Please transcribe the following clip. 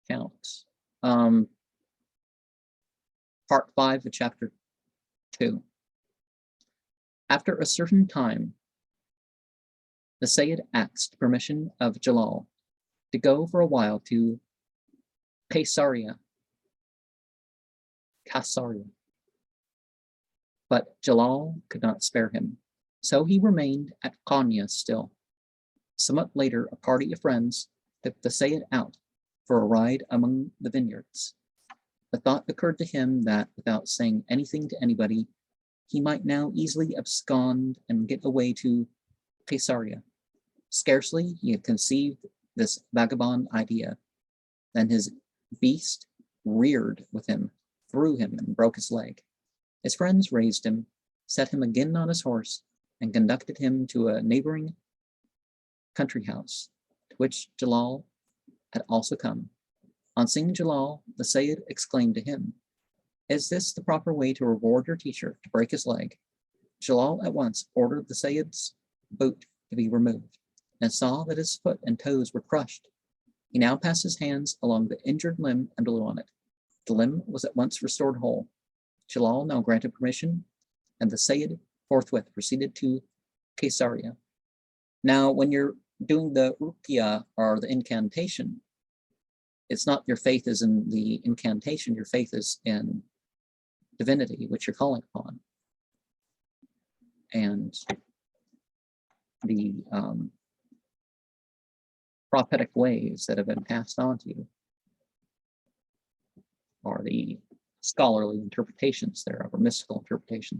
account. Part 5 of chapter 2. After a certain time, the Sayyid asked permission of Jalal to go for a while to Caesarea. But Jalal could not spare him, so he remained at Konya still. Somewhat later, a party of friends took the Sayyid out for a ride among the vineyards. The thought occurred to him that without saying anything to anybody, he might now easily abscond and get away to Caesarea. Scarcely he had conceived this vagabond idea, then his beast reared with him, threw him, and broke his leg. His friends raised him, set him again on his horse, and conducted him to a neighboring country house, to which Jalal had also come. On seeing Jalal, the Sayyid exclaimed to him, "Is this the proper way to reward your teacher, to break his leg?" Jalal at once ordered the Sayyid's boot to be removed, and saw that his foot and toes were crushed. He now passed his hands along the injured limb and blew on it. The limb was at once restored whole. Jalal now granted permission, and the Sayyid forthwith proceeded to Caesarea. Now, when you're doing the ruqya, or the incantation, it's not your faith is in the incantation, your faith is in divinity, which you're calling upon. And the prophetic ways that have been passed on to you, or the scholarly interpretations thereof, or mystical interpretations.